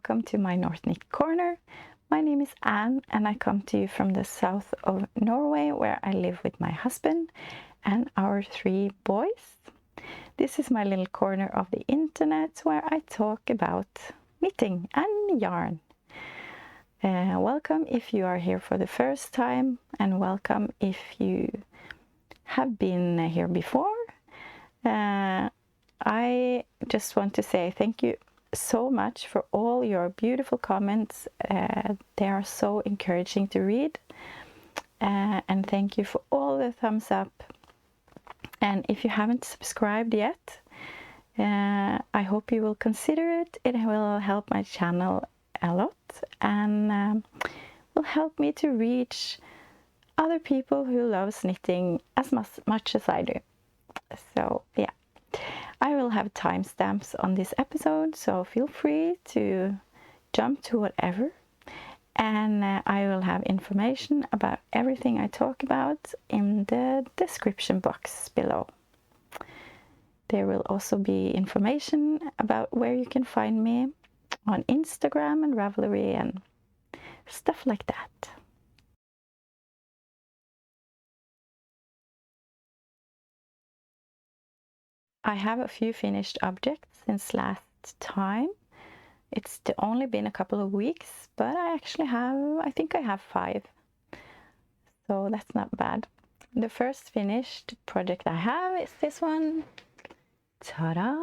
welcome to my North Knit Corner. My name is Anne and I come to you from the south of Norway, where I live with my husband and our 3 boys. This is my little corner of the internet where I talk about knitting and yarn. Welcome if you are here for the first time, and welcome if you have been here before. I just want to say thank you so much for all your beautiful comments. They are so encouraging to read, and thank you for all the thumbs up. And if you haven't subscribed yet, I hope you will consider it. It will help my channel a lot and will help me to reach other people who love knitting as much as I do. So yeah, I will have timestamps on this episode, so feel free to jump to whatever, and I will have information about everything I talk about in the description box below. There will also be information about where you can find me on Instagram and Ravelry and stuff like that. I have a few finished objects since last time. It's only been a couple of weeks, but I think I have 5. So that's not bad. The first finished project I have is this one. Ta-da!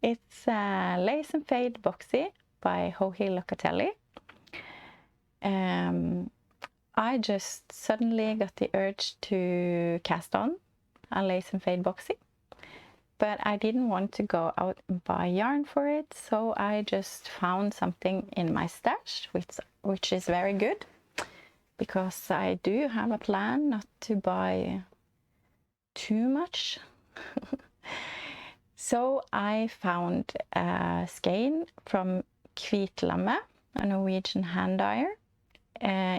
It's Lace and Fade Boxy by Joji Locatelli. I just suddenly got the urge to cast on a Lace and Fade Boxy, but I didn't want to go out and buy yarn for it, so I just found something in my stash, which is very good, because I do have a plan not to buy too much. So I found a skein from Kvitlamme, a Norwegian hand dyer,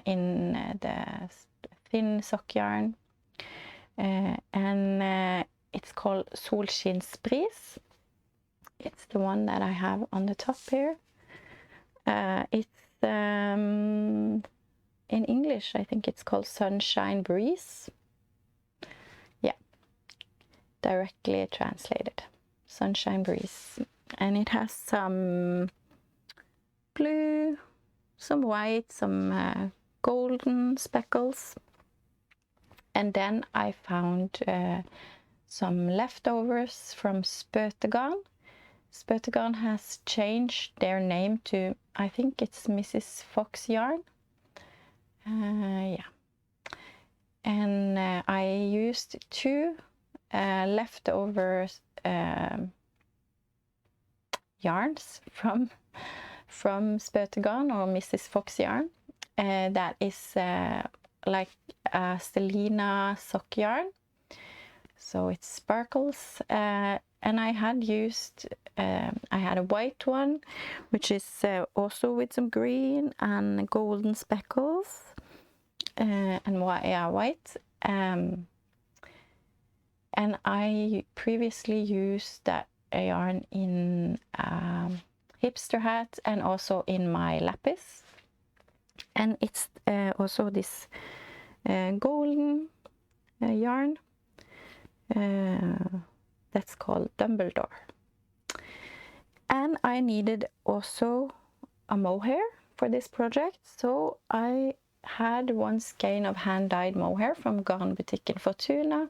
in the thin sock yarn. And it's called Solskinnsbris. It's the one that I have on the top here. It's in English, I think it's called Sunshine Breeze. Yeah, directly translated, Sunshine Breeze. And it has some blue, some white, some golden speckles. And then I found some leftovers from Spøtegarn. Spøtegarn has changed their name to, I think it's Mrs. Fox Yarn. Yeah. And I used 2 leftover yarns from Spøtegarn or Mrs. Fox Yarn. That is like a Stelina sock yarn, so it sparkles, and I had used I had a white one, which is also with some green and golden speckles, and white, and I previously used that yarn in hipster hat and also in my lapis. And it's also this golden yarn that's called Dumbledore. And I needed also a mohair for this project, so I had one skein of hand-dyed mohair from Garnbutikken Fortuna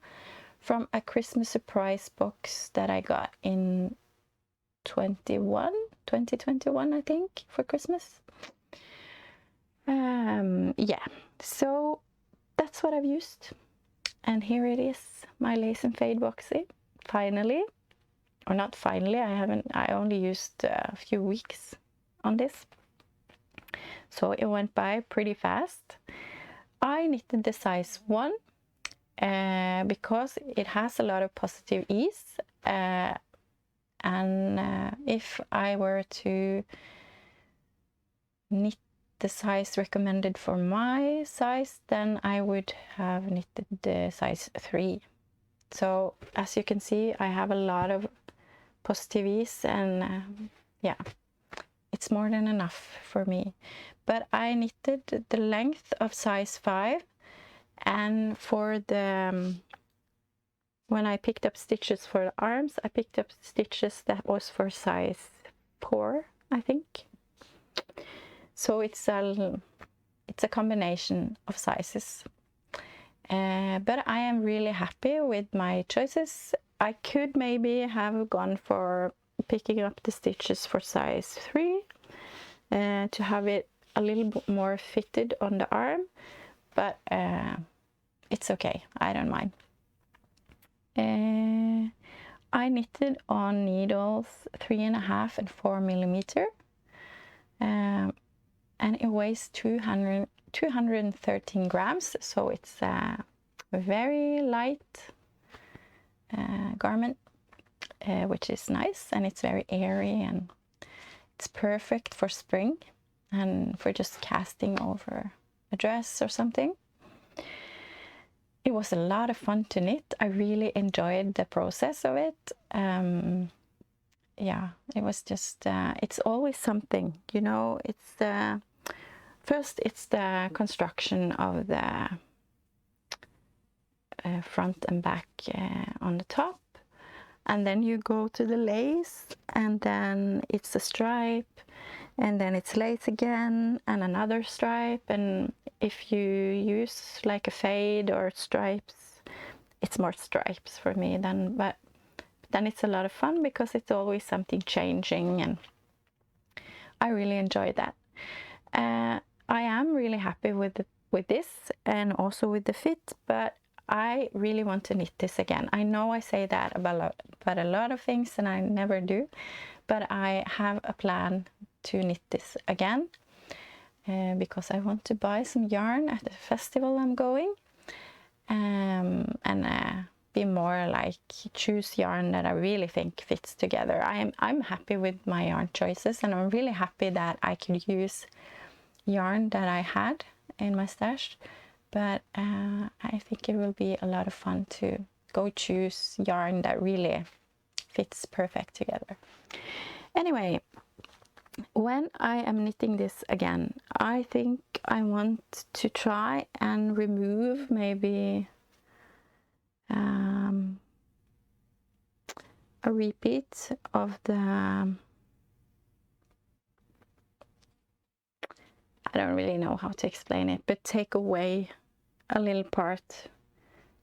from a Christmas surprise box that I got in 2021, I think, for Christmas. Yeah, so that's what I've used, and here it is, my Lace and Fade Boxy, finally. Or not finally, I only used a few weeks on this, so it went by pretty fast. I knitted the size 1 because it has a lot of positive ease, and if I were to knit the size recommended for my size, then I would have knitted the size 3. So as you can see, I have a lot of positive ease, and yeah, it's more than enough for me. But I knitted the length of size 5, and for the when I picked up stitches for the arms, I picked up stitches that was for size 4, I think. So it's a combination of sizes. But I am really happy with my choices. I could maybe have gone for picking up the stitches for size 3 to have it a little bit more fitted on the arm, but it's okay, I don't mind. I knitted on needles 3.5 and 4 millimeter, and it weighs 213 grams, so it's a very light garment, which is nice, and it's very airy, and it's perfect for spring and for just casting over a dress or something. It was a lot of fun to knit. I really enjoyed the process of it. Yeah, it was just, it's always something, you know. It's first it's the construction of the front and back on the top, and then you go to the lace, and then it's a stripe, and then it's lace again, and another stripe, and if you use like a fade or stripes, it's more stripes for me then, but then it's a lot of fun because it's always something changing, and I really enjoy that. I am really happy with this and also with the fit, but I really want to knit this again. I know I say that about a lot of things, and I never do, but I have a plan to knit this again because I want to buy some yarn at the festival I'm going, and be more like choose yarn that I really think fits together. I'm happy with my yarn choices, and I'm really happy that I could use yarn that I had in my stash, but I think it will be a lot of fun to go choose yarn that really fits perfect together. Anyway, when I am knitting this again, I think I want to try and remove maybe a repeat of the, I don't really know how to explain it, but take away a little part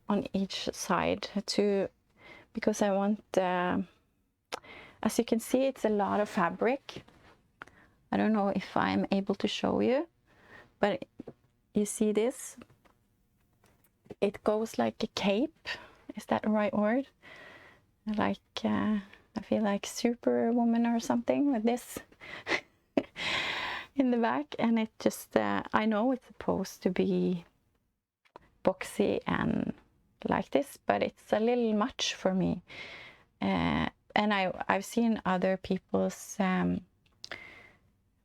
on each side because I want, as you can see, it's a lot of fabric. I don't know if I'm able to show you, but you see this? It goes like a cape. Is that the right word? Like, I feel like Superwoman or something with this in the back, and it just, I know it's supposed to be boxy and like this, but it's a little much for me. And I've seen other people's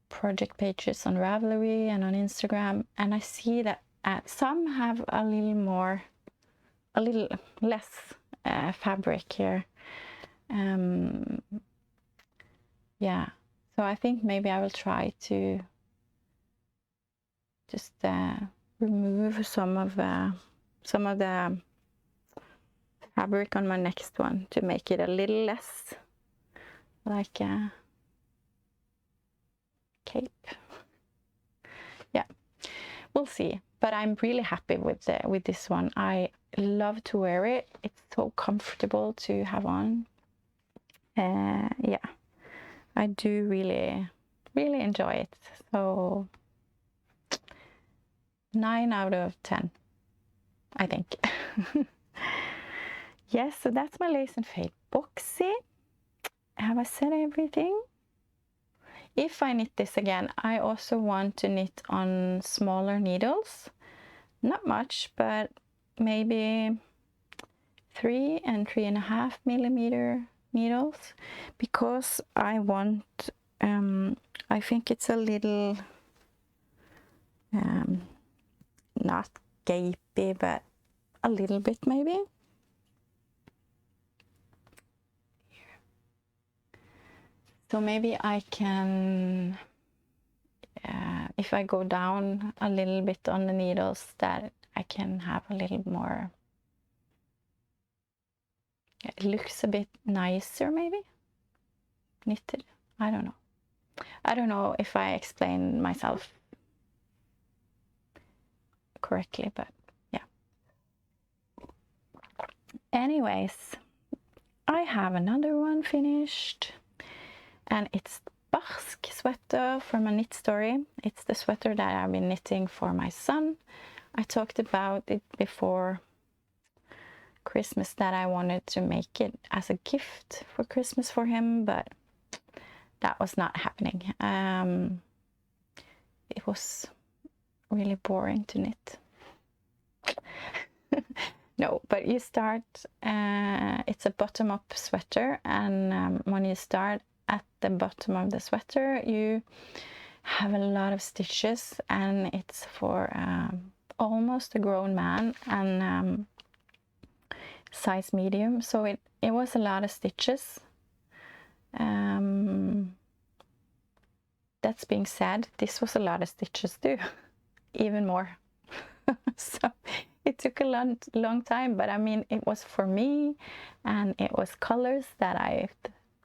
project pages on Ravelry and on Instagram, and I see that some have a little less fabric here. Yeah, so I think maybe I will try to just remove some of the fabric on my next one to make it a little less like a cape. Yeah, we'll see. But I'm really happy with this one. I love to wear it. It's so comfortable to have on. Yeah, I do really enjoy it. So 9 out of 10, I think. Yes, so that's my lace and fade boxy. Have I said everything? If I knit this again, I also want to knit on smaller needles. Not much, but maybe 3 and 3.5 millimeter needles, because I want, I think it's a little, not gapey, but a little bit maybe. So maybe I can, if I go down a little bit on the needles, that I can have a little more, it looks a bit nicer maybe, knitted. I don't know. I don't know if I explained myself correctly, but yeah. Anyways, I have another one finished, and it's Barsk sweater from a knit story. It's the sweater that I've been knitting for my son. I talked about it before Christmas that I wanted to make it as a gift for Christmas for him, but that was not happening. It was really boring to knit. No, but you start, it's a bottom-up sweater, and when you start at the bottom of the sweater, you have a lot of stitches, and it's for almost a grown man, and size medium, so it was a lot of stitches. That's being said, this was a lot of stitches too, even more. So it took a long time, but I mean, it was for me, and it was colors that I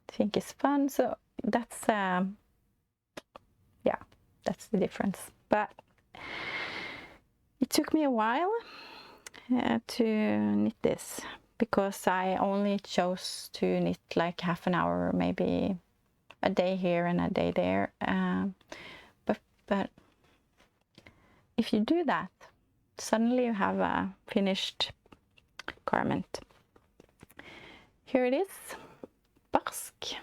think is fun. So that's yeah, that's the difference. But it took me a while to knit this, because I only chose to knit like half an hour, maybe a day here and a day there. But if you do that, suddenly you have a finished garment. Here it is, Barsk.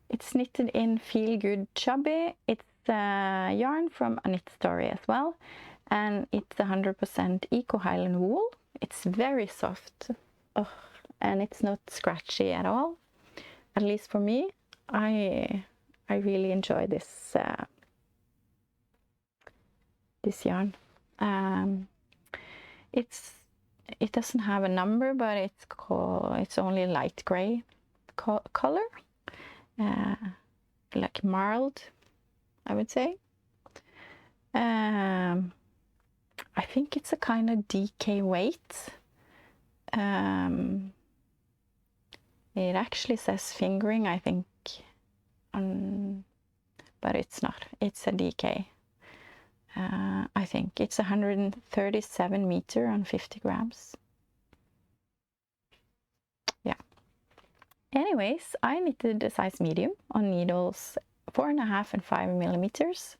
It's knitted in Feel Good Chubby. It's yarn from a knit story as well, and it's 100% Eco Highland wool. It's very soft, and it's not scratchy at all. At least for me, I really enjoy this this yarn. It doesn't have a number, but it's only light gray color, like mild, I would say. I think it's a kind of DK weight. It actually says fingering, I think, but it's not. It's a DK. I think it's 137 meter on 50 grams. Yeah. Anyways, I knitted a size medium on needles 4.5 and 5 millimeters.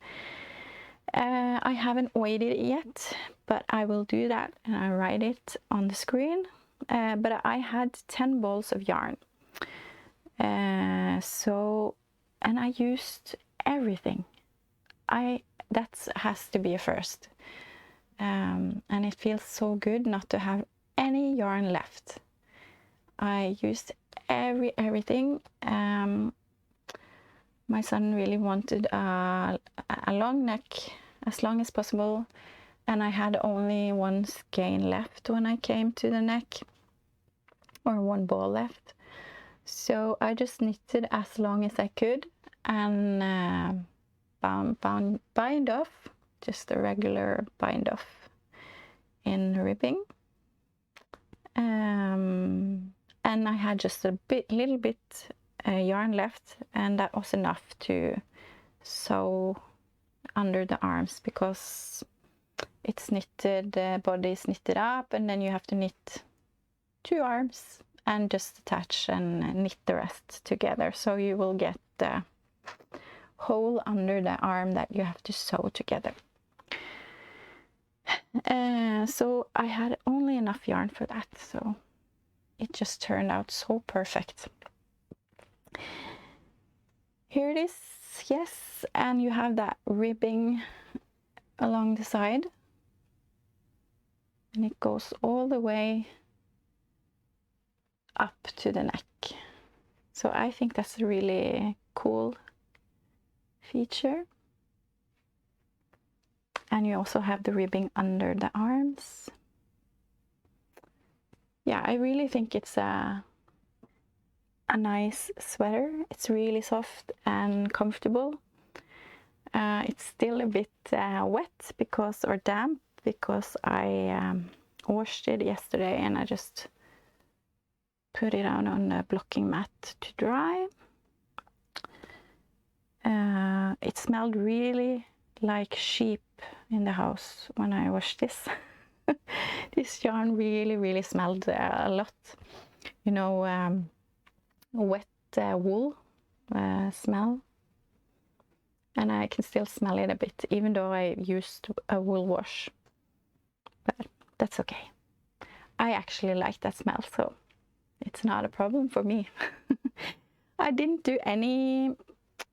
I haven't weighed it yet, but I will do that, and I'll write it on the screen. But I had 10 balls of yarn. And I used everything. That has to be a first. And it feels so good not to have any yarn left. I used everything. My son really wanted a long neck, as long as possible, and I had only one skein left when I came to the neck, or one ball left. So I just knitted as long as I could, and bind off, just a regular bind off in ribbing. And I had just a little bit yarn left, and that was enough to sew under the arms, because it's knitted, the body is knitted up, and then you have to knit 2 arms and just attach and knit the rest together, so you will get the hole under the arm that you have to sew together. So I had only enough yarn for that, so it just turned out so perfect. Here it is, yes, and you have that ribbing along the side, and it goes all the way up to the neck. So I think that's a really cool feature. And you also have the ribbing under the arms. Yeah, I really think it's a a nice sweater. It's really soft and comfortable. It's still a bit wet or damp because I washed it yesterday and I just put it out on a blocking mat to dry. It smelled really like sheep in the house when I washed this. This yarn really smelled a lot. You know, wet wool smell. And I can still smell it a bit, even though I used a wool wash. But that's okay. I actually like that smell, so it's not a problem for me. I didn't do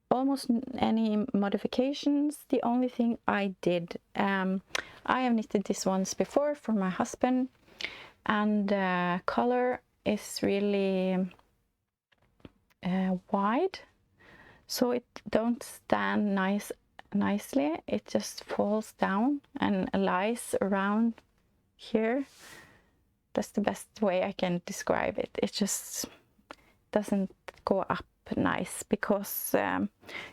almost any modifications. The only thing I did, I have knitted this once before for my husband, and the color is really wide, so it don't stand nicely. It just falls down and lies around here. That's the best way I can describe it. It just doesn't go up nice because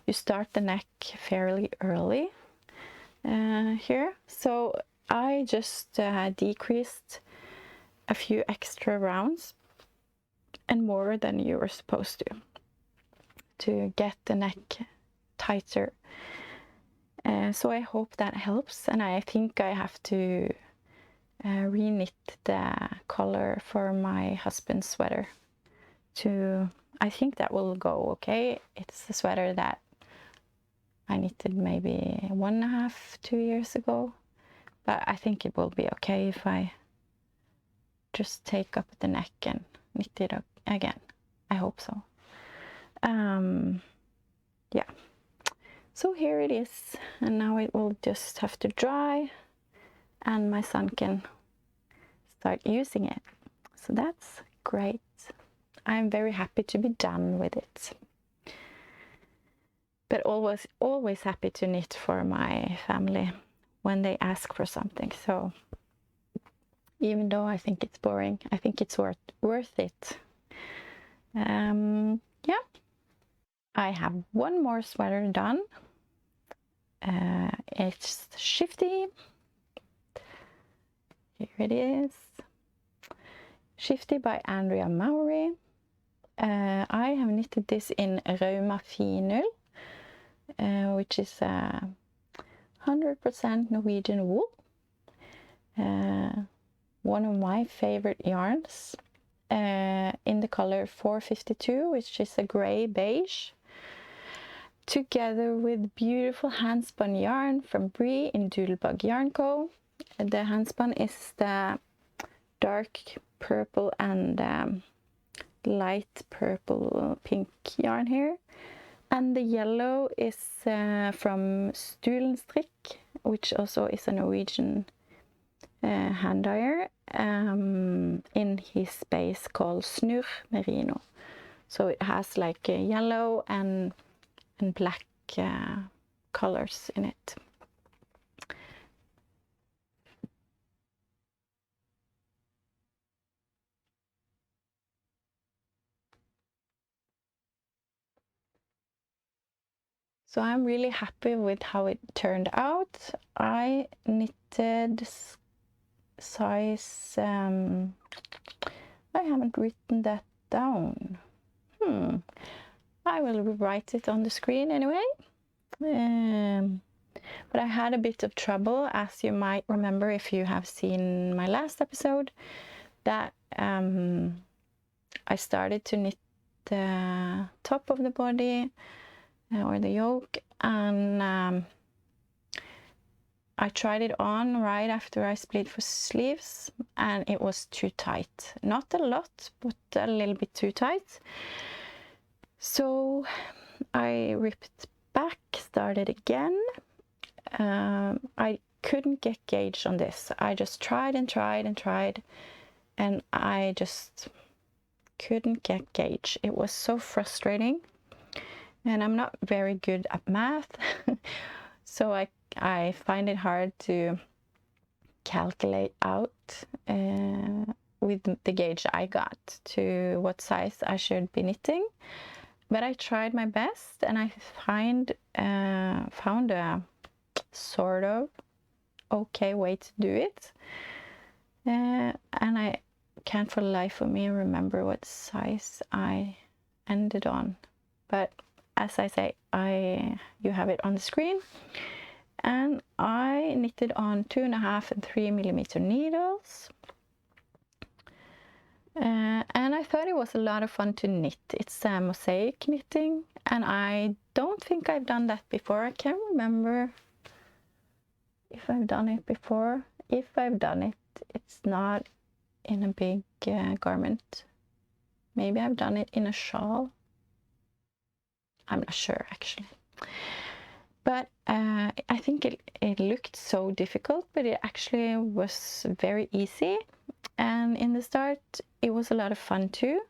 you start the neck fairly early here. So I just decreased a few extra rounds, and more than you were supposed to get the neck tighter. So I hope that helps, and I think I have to re-knit the collar for my husband's sweater. I think that will go okay. It's a sweater that I knitted maybe 1.5, 2 years ago, but I think it will be okay if I just take up the neck and knit it up again. I hope so. Yeah, so here it is, and now it will just have to dry and my son can start using it. So that's great. I'm very happy to be done with it, but always happy to knit for my family when they ask for something. So even though I think it's boring, I think it's worth it. Yeah, I have one more sweater done. It's Shifty. Here it is. Shifty by Andrea Mowry. I have knitted this in Rauma Finull, which is 100% Norwegian wool. One of my favorite yarns, in the color 452, which is a grey beige, together with beautiful handspun yarn from Brie in Doodlebug Yarn Co. The handspun is the dark purple and light purple pink yarn here, and the yellow is from Stulenstrikk, which also is a Norwegian hand dyer in his space called Snurr Merino. So it has like a yellow and black colors in it. So I'm really happy with how it turned out. I knitted size, I haven't written that down. I will write it on the screen anyway. But I had a bit of trouble, as you might remember if you have seen my last episode, that I started to knit the top of the body or the yoke, and I tried it on right after I split for sleeves, and it was too tight. Not a lot, but a little bit too tight. So I ripped back, started again. I couldn't get gauge on this. I just tried and tried and tried, and I just couldn't get gauge. It was so frustrating, and I'm not very good at math, so I find it hard to calculate out with the gauge I got to what size I should be knitting, but I tried my best, and I found a sort of okay way to do it, and I can't for the life of me remember what size I ended on, but as I say, you have it on the screen. And I knitted on 2.5 and 3 millimeter needles, and I thought it was a lot of fun to knit. It's mosaic knitting, and I don't think I've done that before. I can't remember if I've done it before. If I've done it, it's not in a big garment. Maybe I've done it in a shawl. I'm not sure actually. But I think it looked so difficult, but it actually was very easy. And in the start, it was a lot of fun too.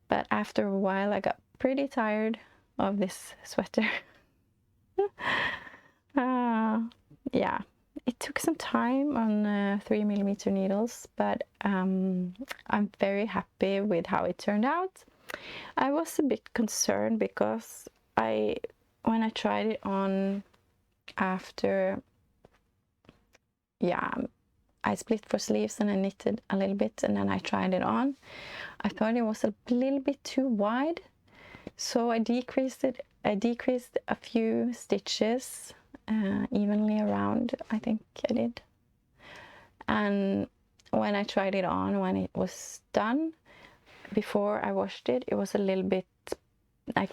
But after a while, I got pretty tired of this sweater. Yeah, it took some time on 3 millimeter needles, but I'm very happy with how it turned out. I was a bit concerned because when I tried it on after, I split for sleeves and I knitted a little bit, and then I tried it on. I thought it was a little bit too wide, so I decreased it. I decreased a few stitches evenly around, I think I did. And when I tried it on, when it was done, before I washed it, it was a little bit like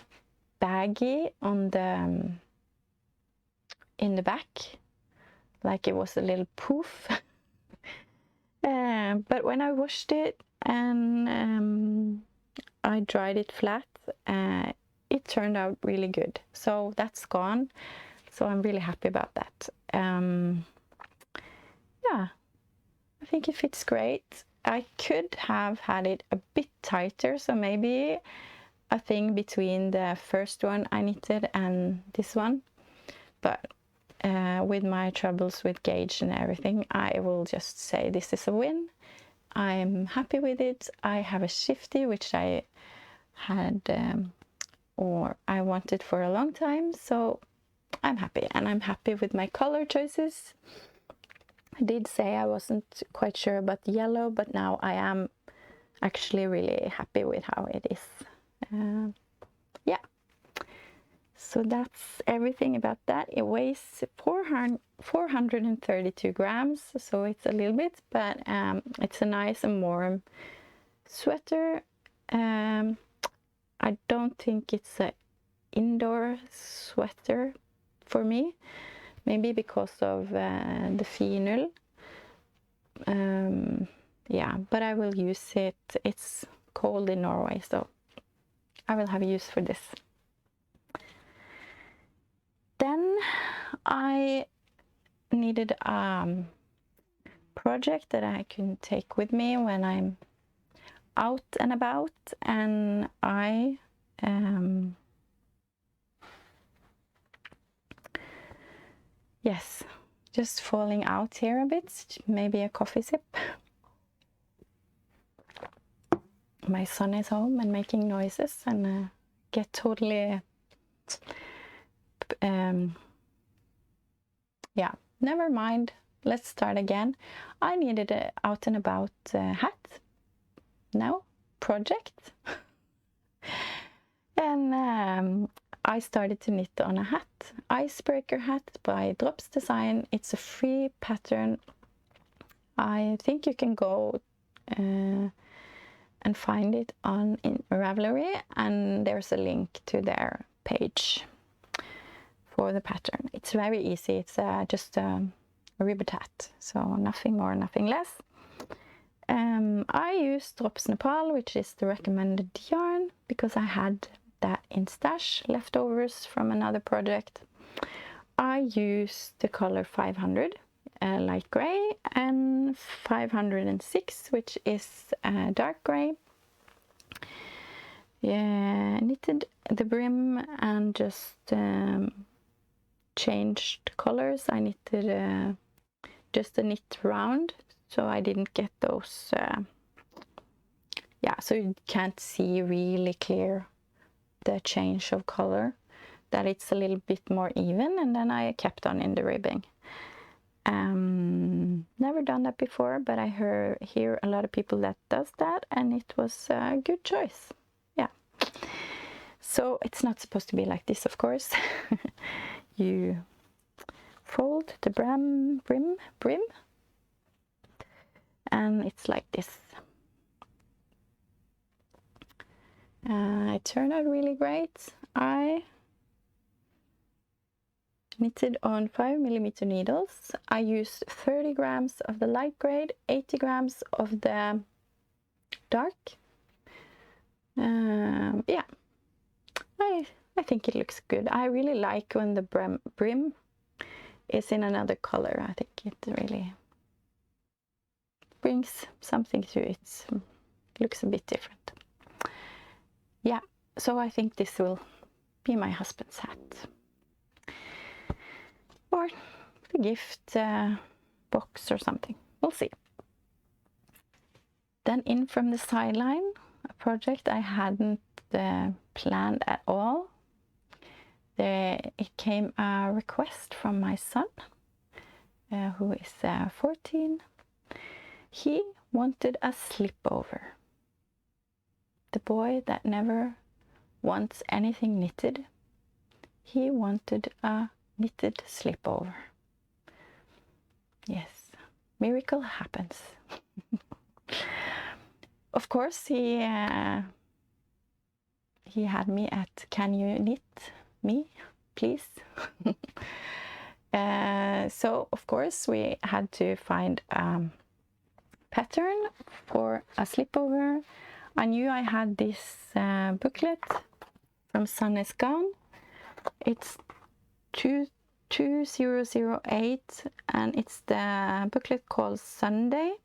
baggy on the in the back, like it was a little poof. But when I washed it and I dried it flat, it turned out really good. So that's gone. So I'm really happy about that. Yeah, I think it fits great. I could have had it a bit tighter, so maybe a thing between the first one I knitted and this one. But with my troubles with gauge and everything, I will just say this is a win. I'm happy with it. I have a shifty, which I had or I wanted for a long time, so I'm happy, and I'm happy with my color choices. I did say I wasn't quite sure about the yellow, but now I am actually really happy with how it is. Yeah, so that's everything about that. It weighs 432 grams, so it's a little bit, but it's a nice and warm sweater. I don't think it's an indoor sweater for me, maybe because of the phenol. Yeah, but I will use it. It's cold in Norway, so I will have use for this. Then I needed a project that I can take with me when I'm out and about, and I yes, just falling out here a bit, maybe a coffee sip. My son is home and making noises, and get totally yeah, never mind, let's start again. I needed an out and about hat now project. And I started to knit on a hat, icebreaker hat by Drops Design. It's a free pattern. I think you can go and find it in Ravelry, and there's a link to their page for the pattern. It's very easy. It's just a ribbed hat, so nothing more, nothing less. I used Drops Nepal, which is the recommended yarn, because I had that in stash, leftovers from another project. I used the color 500, light gray, and 506, which is dark gray. Yeah, knitted the brim and just changed colors. I knitted just a knit round, so I didn't get those yeah, so you can't see really clear the change of color, that it's a little bit more even, and then I kept on in the ribbing. Never done that before, but I hear a lot of people that does that, and it was a good choice. Yeah. So it's not supposed to be like this, of course. You fold the brim, and it's like this. It turned out really great. I knitted on 5mm needles. I used 30 grams of the light grade, 80 grams of the dark. Yeah, I think it looks good. I really like when the brim is in another color. I think it really brings something to it. It looks a bit different. Yeah, so I think this will be my husband's hat. Or the gift box or something. We'll see. Then in from the sideline, a project I hadn't planned at all. It came a request from my son, who is 14. He wanted a slipover. The boy that never wants anything knitted, he wanted a knitted slipover. Yes, miracle happens. Of course, he had me at, can you knit me, please? So of course we had to find a pattern for a slipover. I knew I had this booklet from Sanne's Gown. It's 2008, and it's the booklet called Sunday.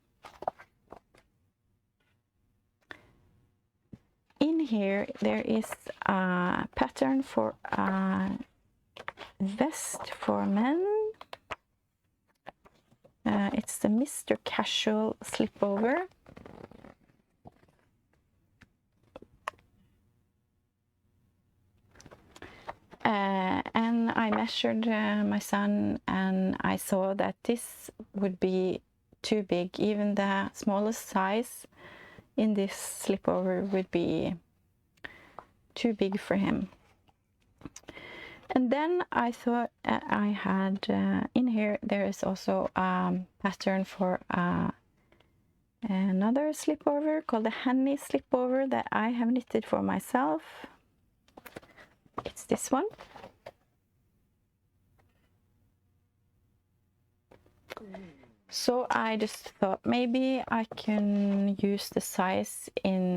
In here there is a pattern for a vest for men. It's the Mr. Casual slipover. And I measured my son, and I saw that this would be too big. Even the smallest size in this slipover would be too big for him. And then I thought I had in here there is also a pattern for another slipover called the Honey slipover that I have knitted for myself. It's this one. So I just thought maybe I can use the size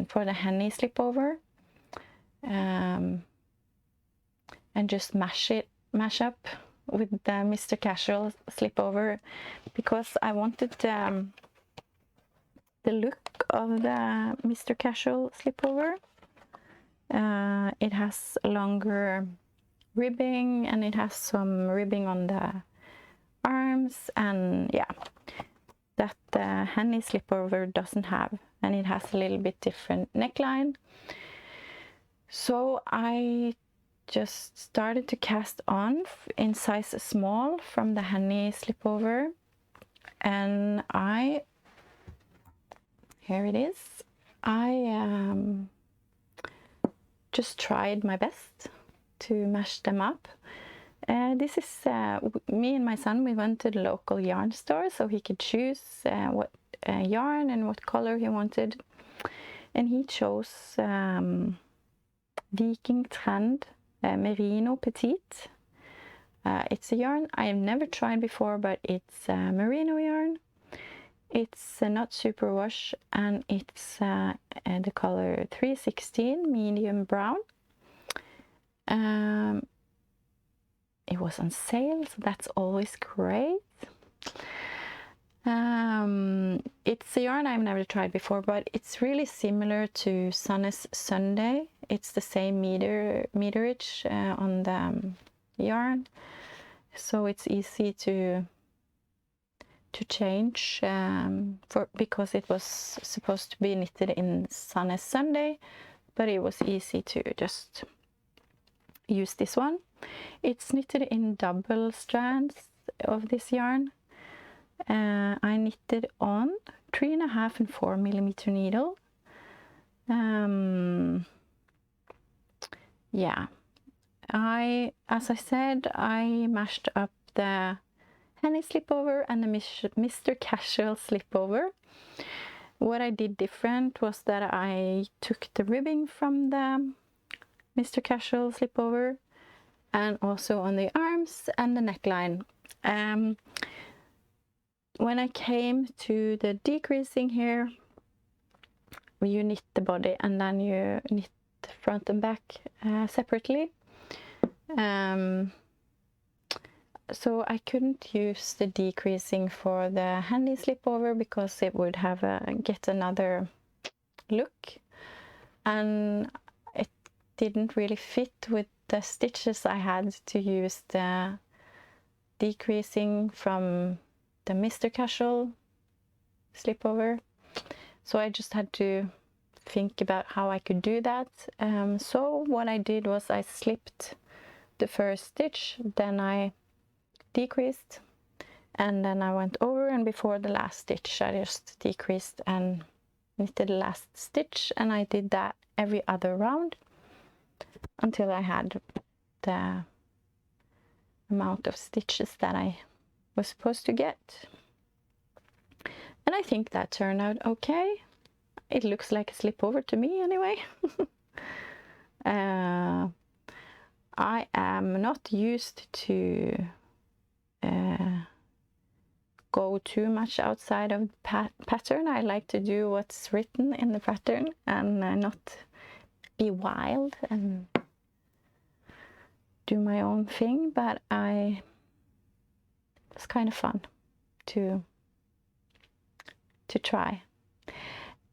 for the Honey slipover, and just mash up with the Mr. Casual slipover, because I wanted the look of the Mr. Casual slipover. It has longer ribbing, and it has some ribbing on the arms, and yeah, that the Honey slipover doesn't have, and it has a little bit different neckline. So I just started to cast on in size small from the Honey slipover, and here it is. I just tried my best to mash them up. This is me and my son. We went to the local yarn store so he could choose what yarn and what color he wanted, and he chose Viking Trend Merino Petite. It's a yarn I have never tried before, but it's merino yarn. It's not superwash, and it's the color 316 medium brown. It was on sale, so that's always great. It's a yarn I've never tried before, but it's really similar to Sanne's Sunday. It's the same meterage on the yarn, so it's easy to to change because it was supposed to be knitted in Sunny Sunday, but it was easy to just use this one. It's knitted in double strands of this yarn. I knitted on 3.5 and 4 millimeter needle. Yeah, as I said, I mashed up the Henny slipover and the Mr. Casual slipover. What I did different was that I took the ribbing from the Mr. Casual slipover and also on the arms and the neckline. When I came to the decreasing here, you knit the body and then you knit front and back separately. So I couldn't use the decreasing for the Henny slipover because it would have get another look, and it didn't really fit with the stitches. I had to use the decreasing from the Mr. Casual slipover, so I just had to think about how I could do that. So what I did was I slipped the first stitch, then I decreased, and then I went over, and before the last stitch I just decreased and knitted the last stitch, and I did that every other round until I had the amount of stitches that I was supposed to get. And I think that turned out okay. It looks like a slipover to me anyway. I am not used to go too much outside of the pattern. I like to do what's written in the pattern and not be wild and do my own thing, but it's kind of fun to try.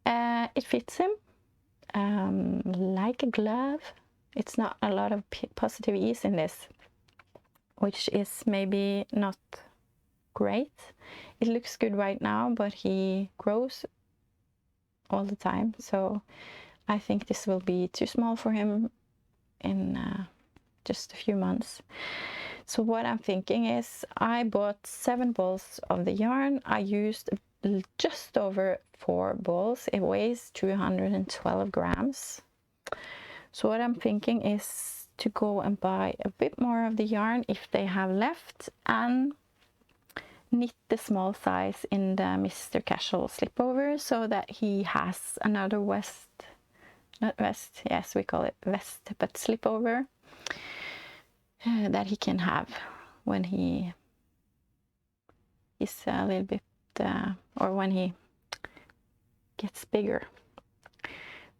It fits him like a glove. It's not a lot of positive ease in this, which is maybe not great. It looks good right now, but he grows all the time, so I think this will be too small for him in just a few months. So what I'm thinking is I bought 7 balls of the yarn. I used just over 4 balls. It weighs 212 grams. So what I'm thinking is to go and buy a bit more of the yarn if they have left, and knit the small size in the Mr. Casual slipover so that he has another yes, we call it vest, but slipover that he can have when he is a little bit or when he gets bigger,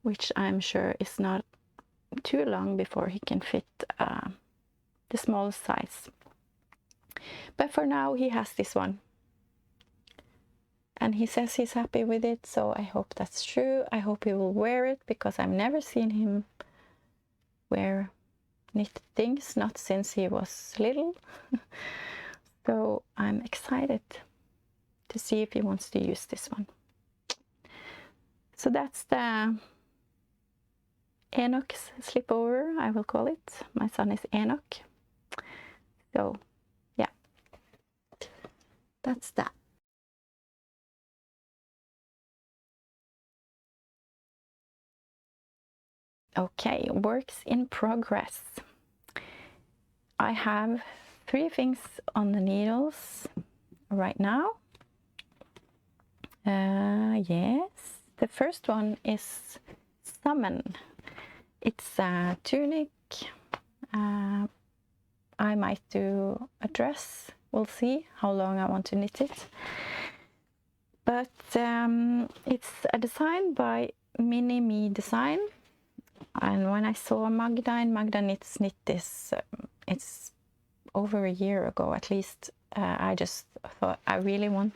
which I'm sure is not too long before he can fit the small size. But for now he has this one, and he says he's happy with it, so I hope that's true. I hope he will wear it, because I've never seen him wear knit things, not since he was little. So I'm excited to see if he wants to use this one. So that's the Enoch's slipover, I will call it. My son is Enoch. So yeah, that's that. Okay, works in progress. I have 3 things on the needles right now. Yes, the first one is Summon. It's a tunic. I might do a dress. We'll see how long I want to knit it. But it's a design by Mini Me Design. And when I saw Magda knit this, it's over a year ago at least. I just thought I really want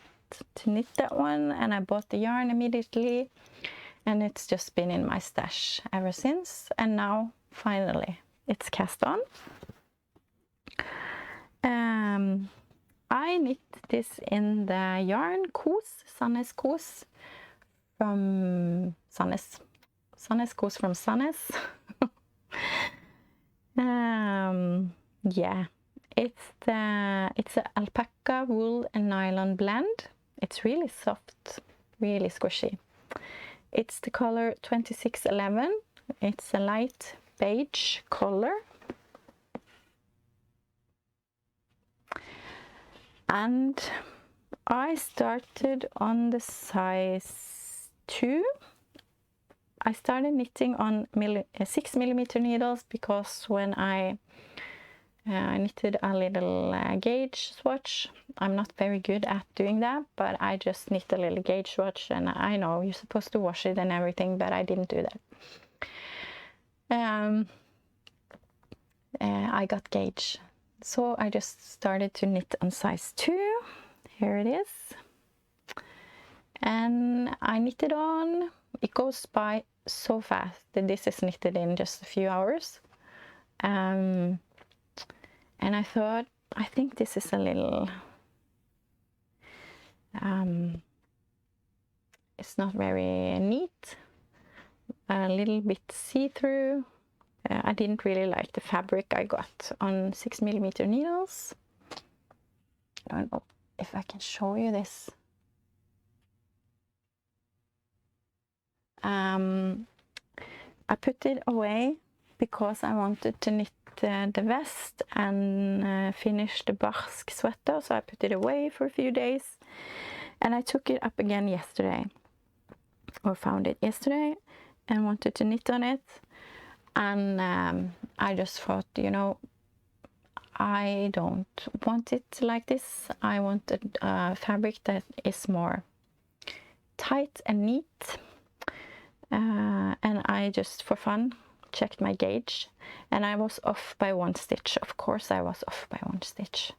to knit that one, and I bought the yarn immediately, and it's just been in my stash ever since, and now finally it's cast on. I knit this in the yarn Kos, Sandnes Kos from Sandnes. Sandnes Kos from Sandnes. Yeah, it's an alpaca, wool and nylon blend. It's really soft, really squishy. It's the color 2611. It's a light beige color. And I started on the size 2. I started knitting on 6mm needles because when I knitted a little gauge swatch, I'm not very good at doing that, but I just knit a little gauge swatch, and I know you're supposed to wash it and everything, but I didn't do that. I got gauge, so I just started to knit on size 2. Here it is, and I knitted on. It goes by so fast that this is knitted in just a few hours, and I thought, I think this is a little it's not very neat, a little bit see-through. I didn't really like the fabric I got on 6mm needles. I don't know if I can show you this. I put it away because I wanted to knit the vest and finish the barsk sweater, so I put it away for a few days, and I took it up again yesterday, or found it yesterday, and wanted to knit on it. And I just thought, you know, I don't want it like this. I want a fabric that is more tight and neat. And I just, for fun, checked my gauge, and I was off by 1 stitch. Of course I was off by 1 stitch.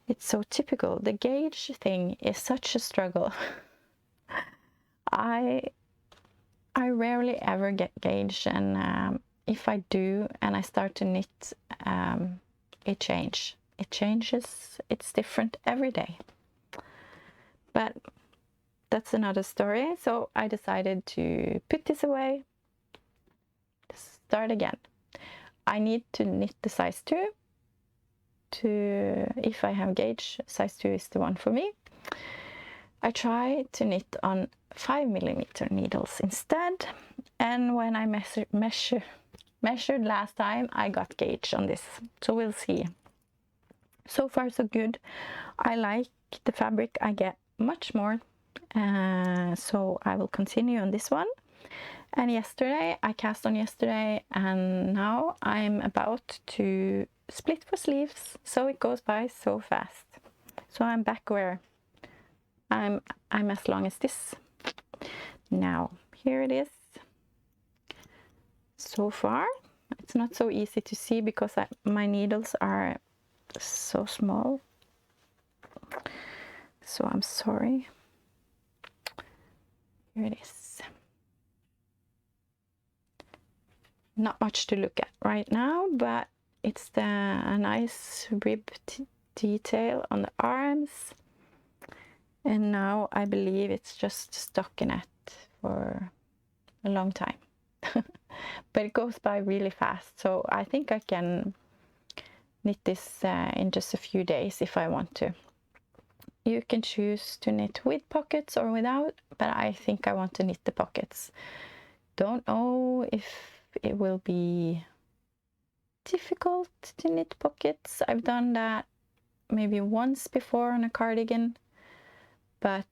It's so typical. The gauge thing is such a struggle. I rarely ever get gauge, and if I do and I start to knit, it changes. It's different every day. But that's another story. So I decided to put this away, start again. I need to knit the size 2. If I have gauge, size 2 is the one for me. I try to knit on 5mm needles instead, and when I measured last time, I got gauge on this, so we'll see. So far so good. I like the fabric I get much more, so I will continue on this one. And yesterday, I cast on yesterday, and now I'm about to split for sleeves, so it goes by so fast. So I'm back where I'm as long as this. Now, here it is. So far, it's not so easy to see because my needles are so small. So I'm sorry. Here it is. Not much to look at right now, but it's a nice rib detail on the arms. And now I believe it's just stockinette for a long time. But it goes by really fast, so I think I can knit this in just a few days if I want to. You can choose to knit with pockets or without, but I think I want to knit the pockets. Don't know if it will be difficult to knit pockets. I've done that maybe once before on a cardigan, but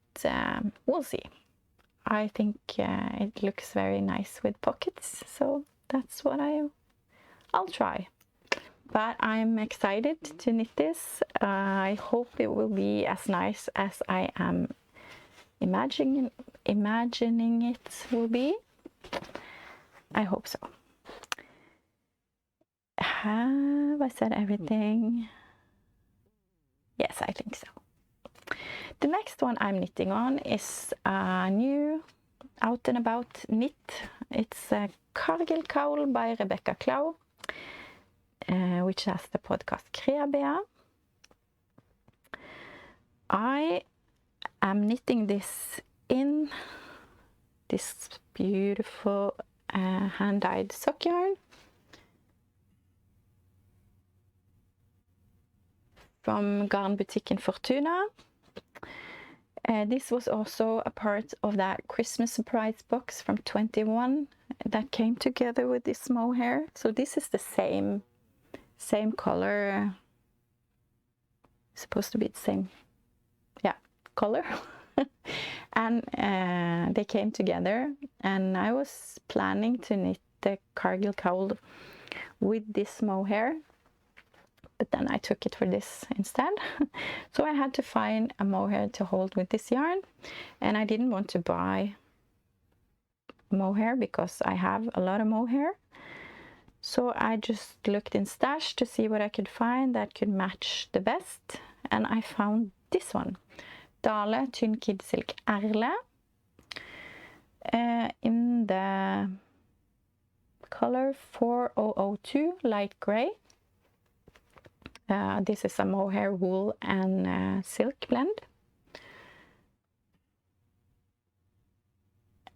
we'll see. I think it looks very nice with pockets, so that's what I'll try. But I'm excited to knit this. I hope it will be as nice as I am imagining it will be. I hope so. Have I said everything? Yes, I think so. The next one I'm knitting on is a new out and about knit. It's a Cargill Cowl by Rebecca Clow, which has the podcast Kreabea. I am knitting this in this beautiful hand-dyed sock yarn from Garnbutikken Fortuna. This was also a part of that Christmas surprise box from 21 that came together with this mohair. So this is the same color. Supposed to be the same, yeah, color. And they came together, and I was planning to knit the Cargill cowl with this mohair, but then I took it for this instead. So I had to find a mohair to hold with this yarn, and I didn't want to buy mohair because I have a lot of mohair. So I just looked in stash to see what I could find that could match the best, and I found this one, Dale Tynn Kid Silk Erle, in the color 4002 light gray. This is a mohair, wool and silk blend.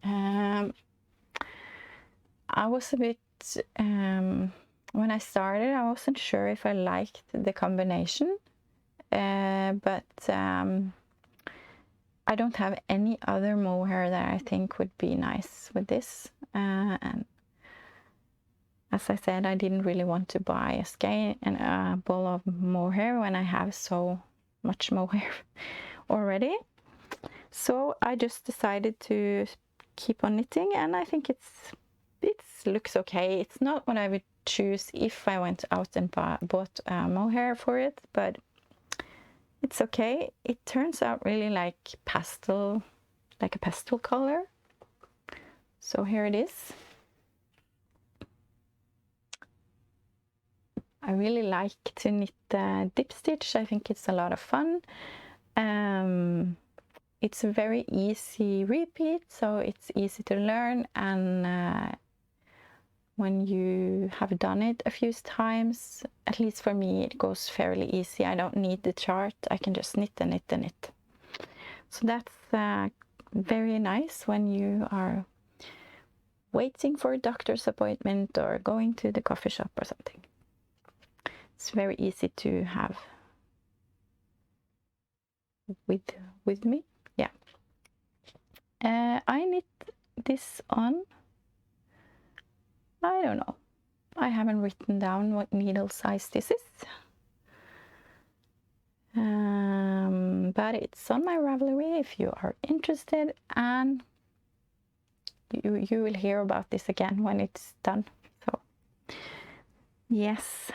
I was a bit, when I started, I wasn't sure if I liked the combination, but I don't have any other mohair that I think would be nice with this. And as I said, I didn't really want to buy a skein and a ball of mohair when I have so much mohair already. So I just decided to keep on knitting, and I think it looks okay. It's not what I would choose if I went out and bought mohair for it, but it's okay. It turns out really like pastel, like a pastel color. So here it is. I really like to knit dip stitch. I think it's a lot of fun. It's a very easy repeat, so it's easy to learn, and when you have done it a few times, at least for me, it goes fairly easy. I don't need the chart. I can just knit and knit and knit. So that's very nice when you are waiting for a doctor's appointment or going to the coffee shop or something. It's very easy to have with me. Yeah. I knit this on, I don't know, I haven't written down what needle size this is, but it's on my Ravelry if you are interested, and you will hear about this again when it's done. So yes,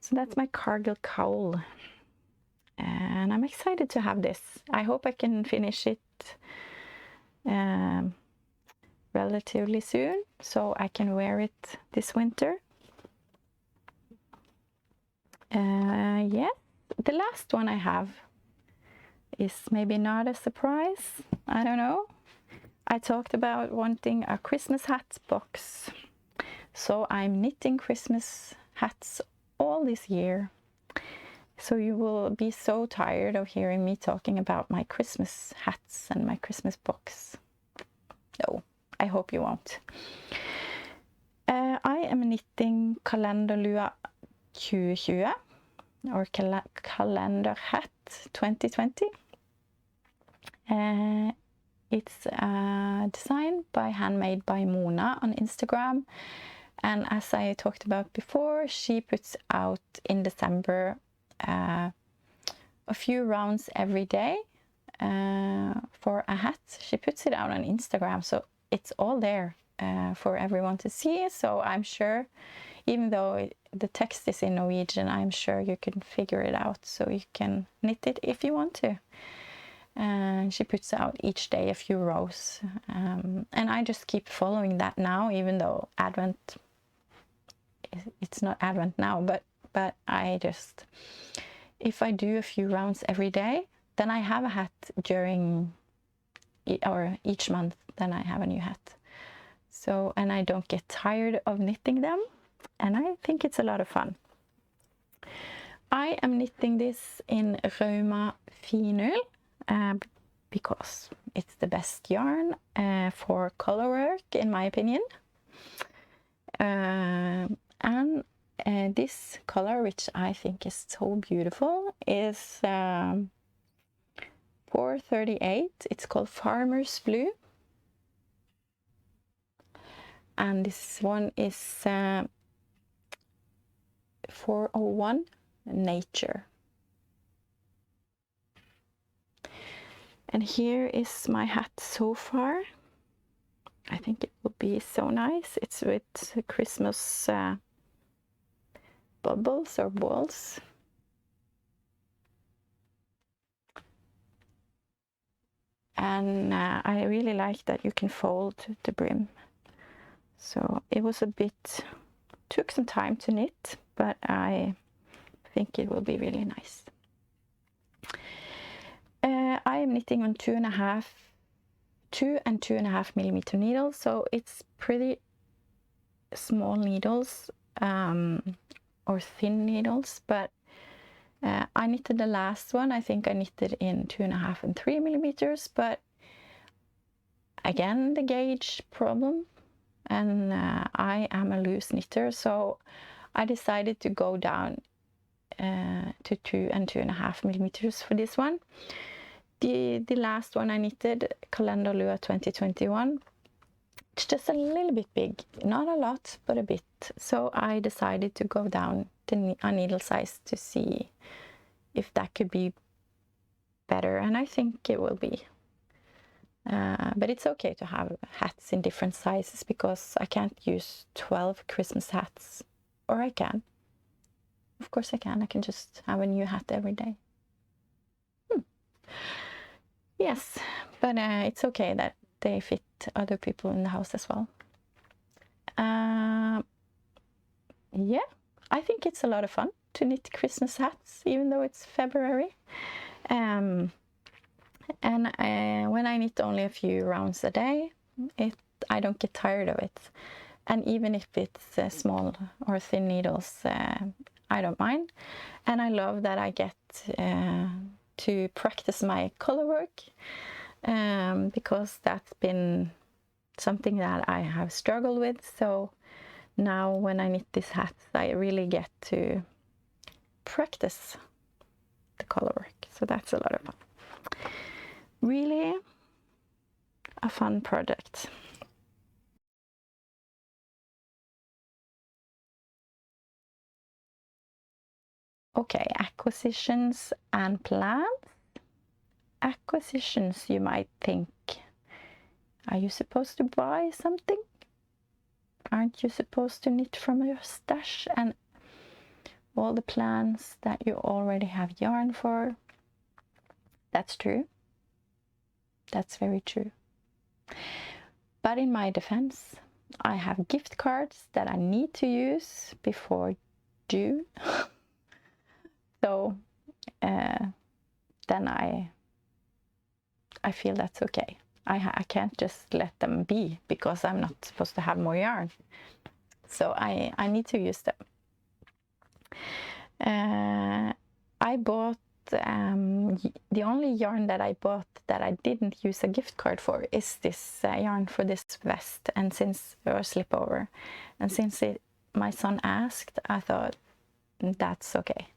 so that's my Cargill cowl, and I'm excited to have this. I hope I can finish it relatively soon, so I can wear it this winter. Yeah, the last one I have is maybe not a surprise. I don't know. I talked about wanting a Christmas hat box, so I'm knitting Christmas hats all this year. So you will be so tired of hearing me talking about my Christmas hats and my Christmas box. No, I hope you won't. I am knitting Kalenderlua 2020, or Calendar Hat 2020. It's designed by Handmade by Mona on Instagram. And as I talked about before, she puts out in December a few rounds every day for a hat. She puts it out on Instagram, so it's all there for everyone to see. So I'm sure, even though the text is in Norwegian, I'm sure you can figure it out, so you can knit it if you want to. And she puts out each day a few rows, and I just keep following that now, even though Advent, it's not Advent now, but I just, if I do a few rounds every day, then I have a hat during, or each month, then I have a new hat. So, and I don't get tired of knitting them, and I think it's a lot of fun. I am knitting this in Rauma Finull because it's the best yarn for color work, in my opinion. And this color, which I think is so beautiful, is 438. It's called Farmer's Blue. And this one is 401 Nature. And here is my hat so far. I think it will be so nice. It's with Christmas bubbles or balls. And I really like that you can fold the brim. So it was took some time to knit, but I think it will be really nice. I am knitting on 2 and 2.5 millimeter needles, so it's pretty small needles or thin needles, but I knitted the last one. I think I knitted in 2.5 and 3 millimeters, but again, the gauge problem, and I am a loose knitter, so I decided to go down to 2 and 2.5 millimeters for this one. The last one I knitted, Kalenderlua 2021, it's just a little bit big, not a lot, but a bit. So I decided to go down a needle size to see if that could be better, and I think it will be. But it's okay to have hats in different sizes because I can't use 12 Christmas hats, or I can. Of course I can. I can just have a new hat every day. Yes, but it's okay that they fit other people in the house as well. Yeah, I think it's a lot of fun to knit Christmas hats, even though it's February. And when I knit only a few rounds a day, I don't get tired of it. And even if it's small or thin needles, I don't mind. And I love that I get to practice my color work, because that's been something that I have struggled with. So now when I knit these hats, I really get to practice the color work. So that's a lot of fun. Really a fun project. Okay, acquisitions and plans. Acquisitions, you might think, are you supposed to buy something? Aren't you supposed to knit from your stash and all the plans that you already have yarn for? That's true. That's very true. But in my defense, I have gift cards that I need to use before June. So then I feel that's okay. I can't just let them be because I'm not supposed to have more yarn. So I need to use them. I bought, the only yarn that I bought that I didn't use a gift card for is this yarn for this vest, and since, or slipover. And since my son asked, I thought that's okay.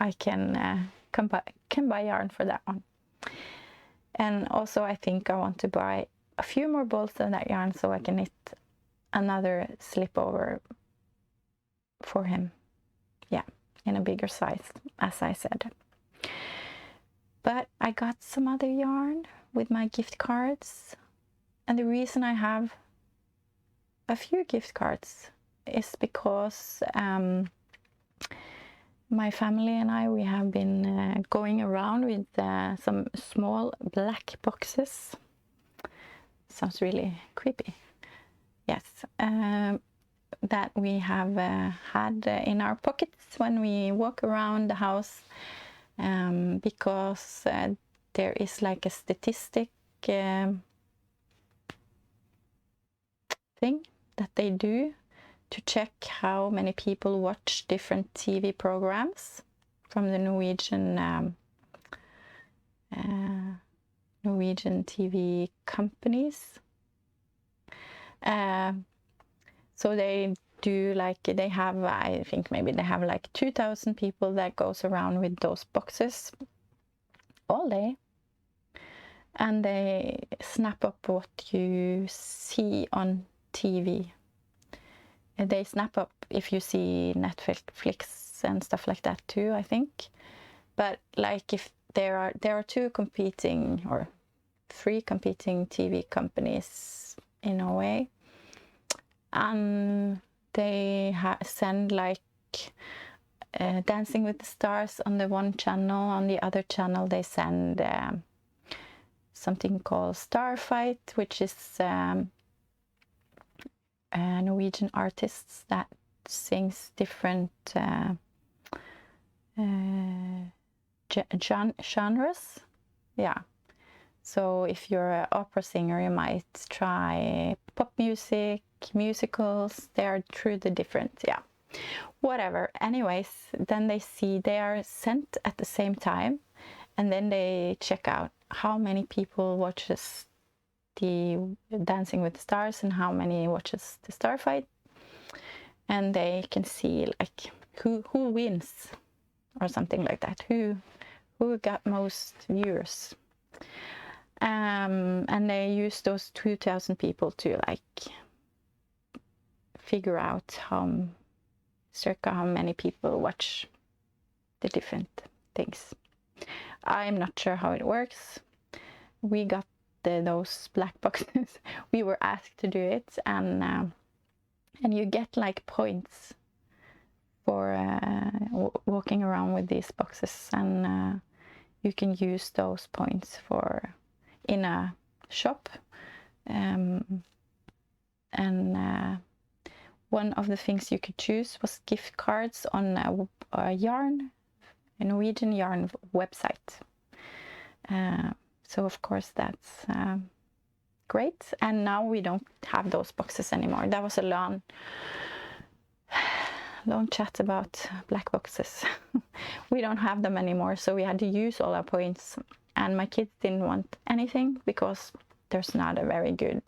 I can buy yarn for that one. And also I think I want to buy a few more bolts of that yarn so I can knit another slipover for him. Yeah, in a bigger size, as I said. But I got some other yarn with my gift cards. And the reason I have a few gift cards is because my family and we have been going around with some small black boxes. Sounds really creepy. Yes, that we have had in our pockets when we walk around the house, because there is like a statistic thing that they do to check how many people watch different TV programs. from the Norwegian TV companies. So they do like, they have, I think maybe they have like 2,000 people that goes around with those boxes all day. And they snap up what you see on TV. And they snap up if you see Netflix and stuff like that too, I think. But like if there are two competing or three competing TV companies in Norway, and they send like Dancing with the Stars on the one channel. On the other channel they send something called Starfight, which is Norwegian artists that sings different genres. Yeah. So if you're an opera singer, you might try pop music, musicals. They are through the different, yeah, whatever. Anyways, then they are sent at the same time, and then they check out how many people watches the Dancing with the Stars and how many watches the Starfight, and they can see like who wins or something like that, who got most viewers. And they use those 2,000 people to like figure out circa how many people watch the different things. I'm not sure how it works. We got those black boxes. We were asked to do it, and you get like points for walking around with these boxes, and you can use those points for in a shop, and one of the things you could choose was gift cards on a Norwegian yarn website. So of course that's great, and now we don't have those boxes anymore. That was a long chat about black boxes. We don't have them anymore, so we had to use all our points, and my kids didn't want anything because there's not a very good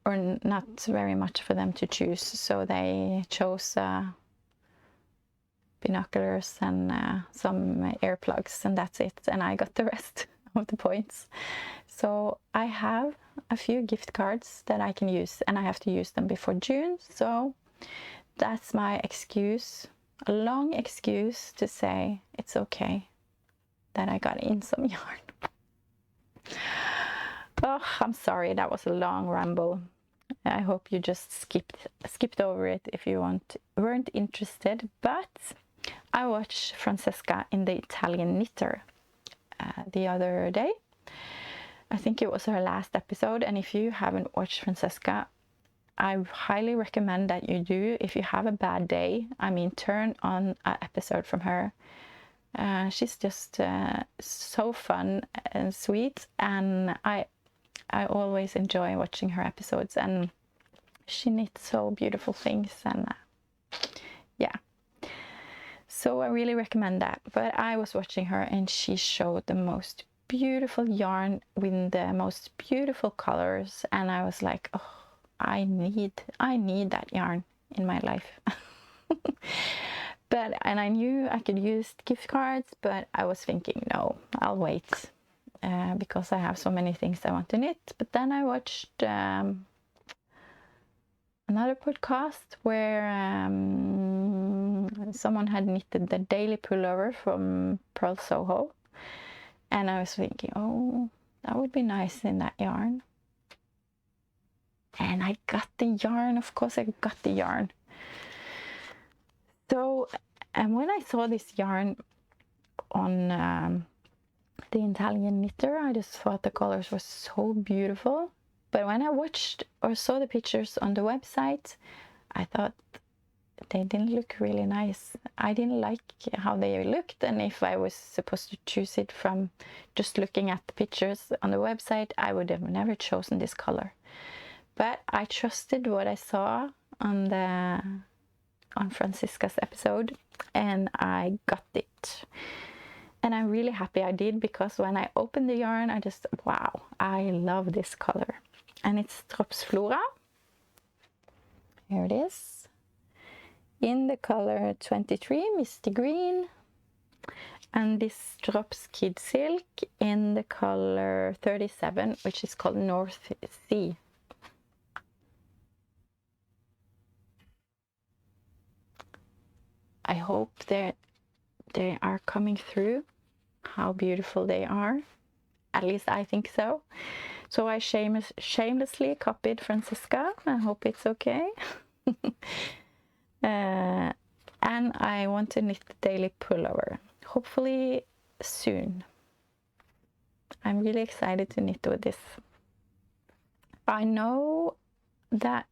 or not very much for them to choose, so they chose binoculars and some earplugs, and that's it, and I got the rest of the points. So I have a few gift cards that I can use, and I have to use them before June, so that's my excuse, a long excuse to say it's okay that I got in some yarn. Oh, I'm sorry, that was a long ramble. I hope you just skipped over it if you weren't interested. But I watched Francesca in the Italian Knitter the other day. I think it was her last episode, and if you haven't watched Francesca, I highly recommend that you do. If you have a bad day, I mean, turn on an episode from her. She's just so fun and sweet, and I always enjoy watching her episodes, and she knits so beautiful things, and yeah, so I really recommend that. But I was watching her, and she showed the most beautiful yarn with the most beautiful colors, and I was like, oh, I need that yarn in my life. And I knew I could use gift cards, but I was thinking, no, I'll wait, because I have so many things I want to knit. But then I watched another podcast where someone had knitted the daily pullover from Pearl Soho, and I was thinking, oh, that would be nice in that yarn. And I got the yarn, of course I got the yarn. So, and when I saw this yarn on the Italian Knitter, I just thought the colors were so beautiful. But when I watched or saw the pictures on the website, I thought they didn't look really nice. I didn't like how they looked, and if I was supposed to choose it from just looking at the pictures on the website, I would have never chosen this color. But I trusted what I saw on the on Francisca's episode, and I got it. And I'm really happy I did, because when I opened the yarn, I just, wow, I love this color. And it's Drops Flora. Here it is. In the color 23, Misty Green. And this Drops Kid Silk in the color 37, which is called North Sea. I hope that they are coming through. How beautiful they are. At least I think so. So I shamelessly copied Francisca. I hope it's okay. And I want to knit the daily pullover. Hopefully soon. I'm really excited to knit with this. I know that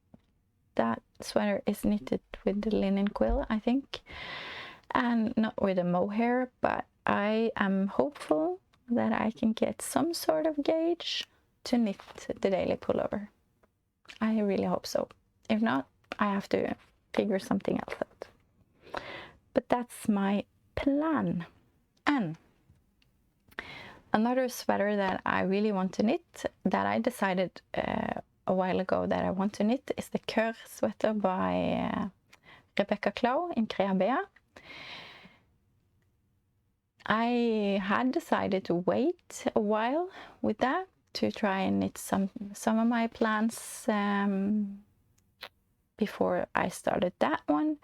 that sweater is knitted with the linen quill, I think, and not with a mohair, but I am hopeful that I can get some sort of gauge to knit the daily pullover. I really hope so. If not, I have to figure something else out. But that's my plan. And another sweater that I really want to knit, that I decided a while ago that I want to knit, is the Cœur sweater by Rebecca Clow in Crea Bea. I had decided to wait a while with that to try and knit some of my plans before I started that one.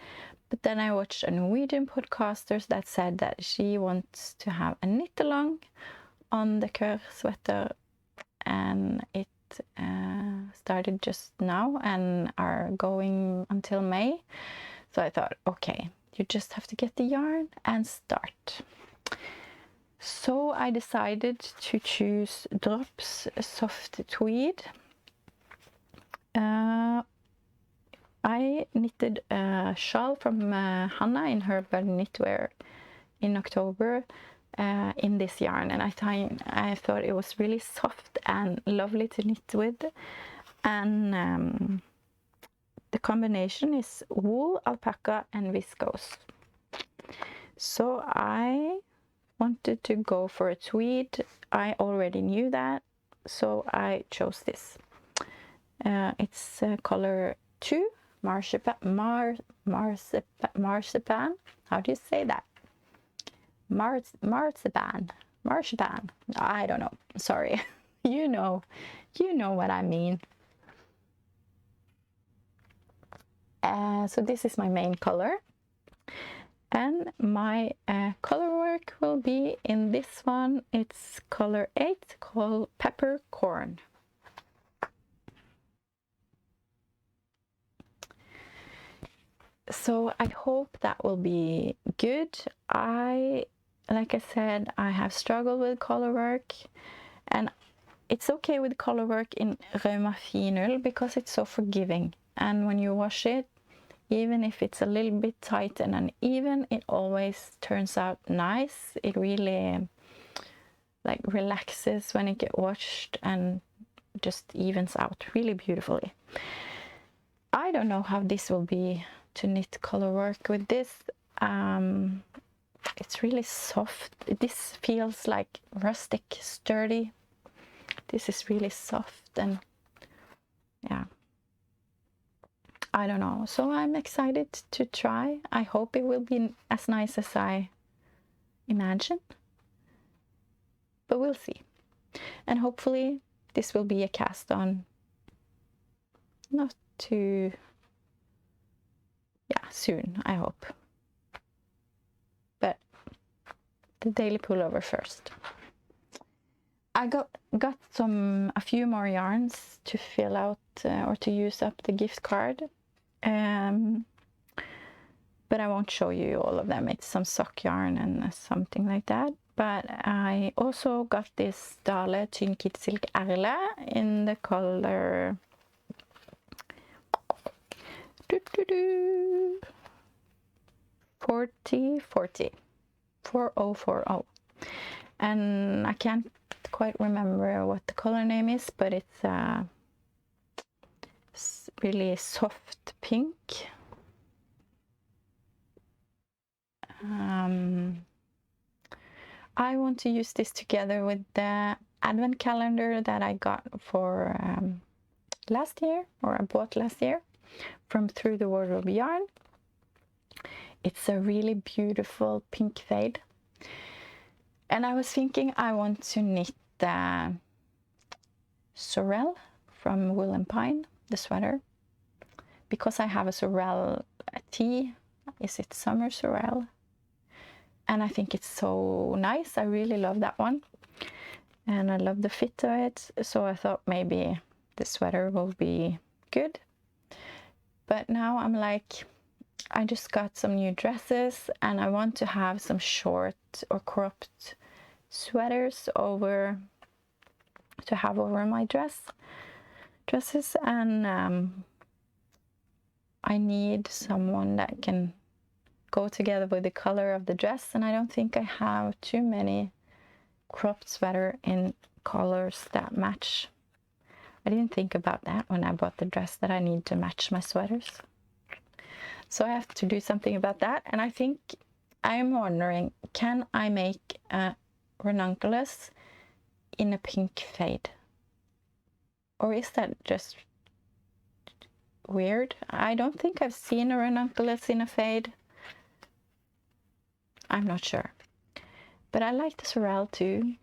But then I watched a Norwegian podcaster that said that she wants to have a knit along on the Cœur sweater, and it started just now and are going until May. So I thought, okay, you just have to get the yarn and start. So I decided to choose Drops Soft Tweed. I knitted a shawl from Hannah in her Knitwear in October in this yarn, and I thought it was really soft and lovely to knit with. And the combination is wool, alpaca and viscose. So I wanted to go for a tweed. I already knew that, so I chose this. It's color 2, marzipan. How do you say that? Marzipan. I don't know. Sorry. You know what I mean. So this is my main color. And my color work will be in this one. It's color 8, called Peppercorn. So I hope that will be good. Like I said, I have struggled with color work, and it's okay with color work in Rauma Finull because it's so forgiving. And when you wash it, even if it's a little bit tight and uneven, it always turns out nice. It really like relaxes when it gets washed and just evens out really beautifully. I don't know how this will be to knit color work with this. It's really soft. This feels like rustic, sturdy. This is really soft, and yeah, I don't know. So I'm excited to try. I hope it will be as nice as I imagine, but we'll see. And hopefully this will be a cast on not too soon, I hope. But the daily pullover first. I got a few more yarns to fill out or to use up the gift card, but I won't show you all of them. It's some sock yarn and something like that. But I also got this Dale Tynn Kid Silk Erle in the color 4040. And I can't quite remember what the color name is, but it's really soft pink. I want to use this together with the advent calendar that I got for last year, or I bought last year from Through the Wardrobe Yarn. It's a really beautiful pink fade. And I was thinking I want to knit the sorrel from Wool and Pine, the sweater, because I have a sorrel tee. Is it summer sorrel? And I think it's so nice. I really love that one. And I love the fit of it. So I thought maybe the sweater will be good. But now I'm like, I just got some new dresses and I want to have some short or cropped sweaters over to have over my dresses, and I need someone that can go together with the color of the dress, and I don't think I have too many cropped sweater in colors that match. I didn't think about that when I bought the dress, that I need to match my sweaters. So I have to do something about that, and I think I'm wondering, can I make a ranunculus in a pink fade? Or is that just weird? I don't think I've seen a ranunculus in a fade. I'm not sure. But I like the sorrel too.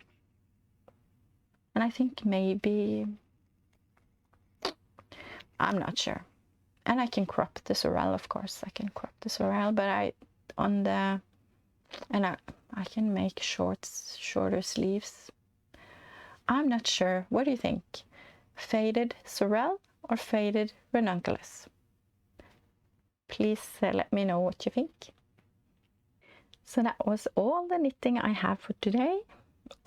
And I think maybe, I'm not sure. And I can crop the sorrel, of course. I can crop the sorrel, but I can make shorter sleeves. I'm not sure. What do you think? Faded sorrel or faded ranunculus? Please let me know what you think. So that was all the knitting I have for today.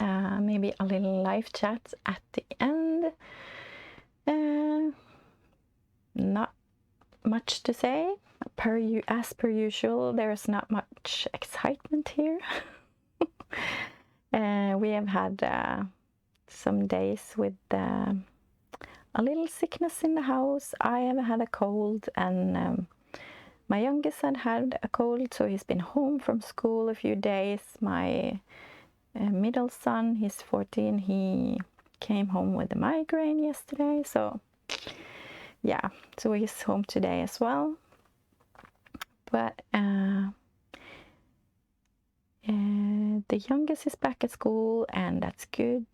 Maybe a little live chat at the end. Not much to say. As per usual, there is not much excitement here. We have had some days with a little sickness in the house. I have had a cold, and my youngest had a cold, so he's been home from school a few days. My middle son, he's 14, he came home with a migraine yesterday, so yeah, so he's home today as well. But the youngest is back at school, and that's good.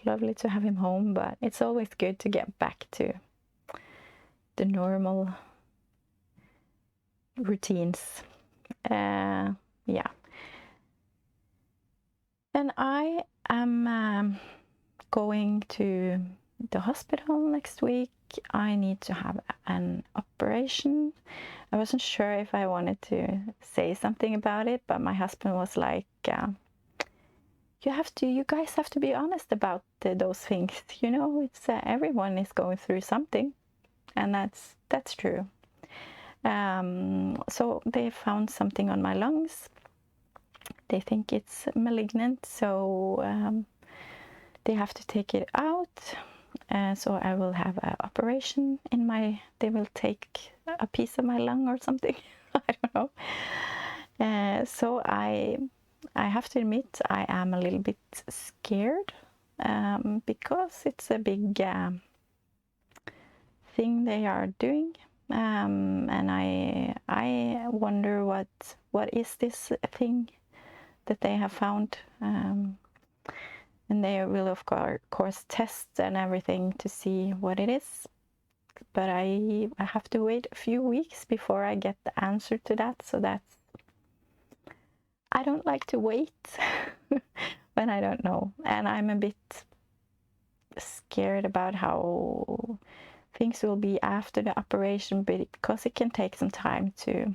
Lovely to have him home, but it's always good to get back to the normal routines. Yeah. And I am going to the hospital next week. I need to have an operation. I wasn't sure if I wanted to say something about it, but my husband was like, you guys have to be honest about those things. You know, it's everyone is going through something, and that's true. So they found something on my lungs. They think it's malignant, so they have to take it out. So I will have an operation they will take a piece of my lung or something. I don't know. So I have to admit I am a little bit scared, because it's a big thing they are doing. And I wonder what is this thing that they have found. And they will of course test and everything to see what it is. But I have to wait a few weeks before I get the answer to that. So I don't like to wait when I don't know. And I'm a bit scared about how things will be after the operation, because it can take some time to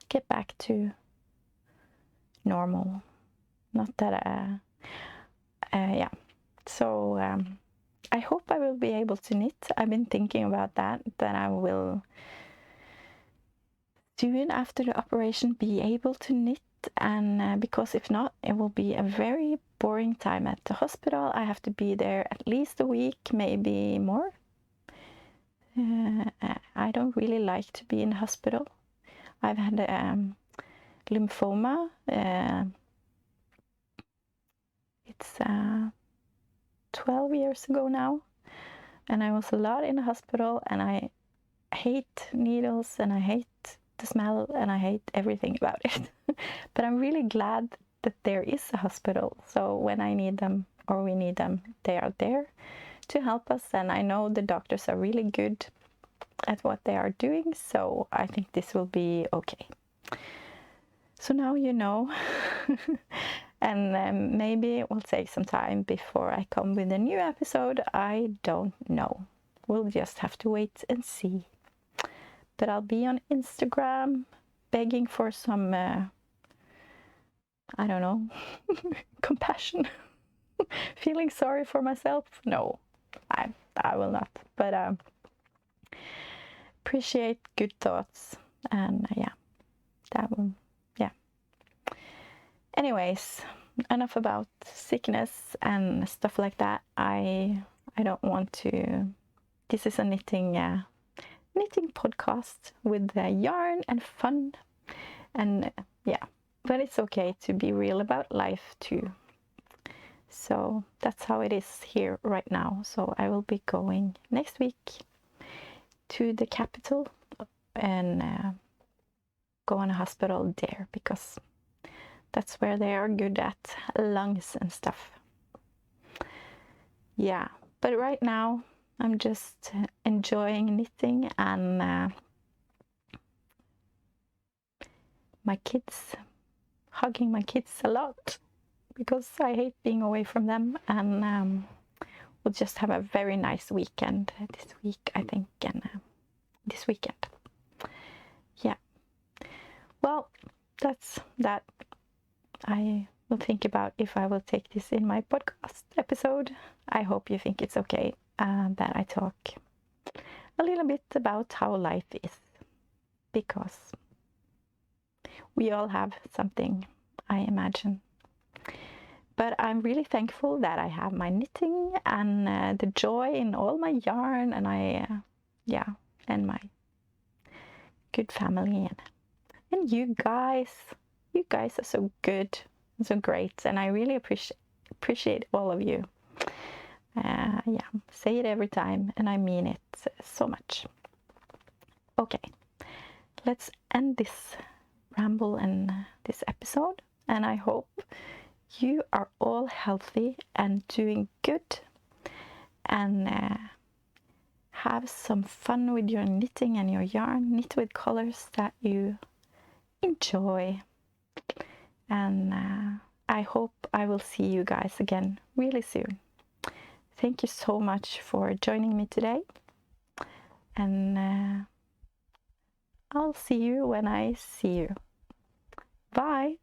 get back to normal. Not that yeah. So I hope I will be able to knit. I've been thinking about that I will soon after the operation be able to knit, and because if not, it will be a very boring time at the hospital. I have to be there at least a week, maybe more. I don't really like to be in the hospital. I've had lymphoma. It's 12 years ago now, and I was a lot in the hospital, and I hate needles, and I hate the smell, and I hate everything about it. But I'm really glad that there is a hospital, so when I need them or we need them, they are there to help us, and I know the doctors are really good at what they are doing, so I think this will be okay. So now you know. And maybe it will take some time before I come with a new episode. I don't know. We'll just have to wait and see. But I'll be on Instagram begging for some, I don't know, compassion. Feeling sorry for myself. No, I will not. But appreciate good thoughts. And yeah, that will, yeah. Anyways, enough about sickness and stuff like that. I don't want to. This is a knitting podcast with yarn and fun, and yeah, but it's okay to be real about life too. So that's how it is here right now. So I will be going next week to the capital and go in a hospital there, because that's where they are good at lungs and stuff. Yeah, but right now I'm just enjoying knitting and my kids, hugging my kids a lot, because I hate being away from them, and we'll just have a very nice weekend this week, I think, and this weekend. Yeah. Well, that's that. I will think about if I will take this in my podcast episode. I hope you think it's okay that I talk a little bit about how life is, because we all have something, I imagine. But I'm really thankful that I have my knitting and the joy in all my yarn, and and my good family, and you guys are so good and so great, and I really appreciate all of you. Say it every time, and I mean it so much. Okay, let's end this ramble and this episode, and I hope you are all healthy and doing good, and have some fun with your knitting and your yarn. Knit with colors that you enjoy, and I hope I will see you guys again really soon. Thank you so much for joining me today, and I'll see you when I see you. Bye!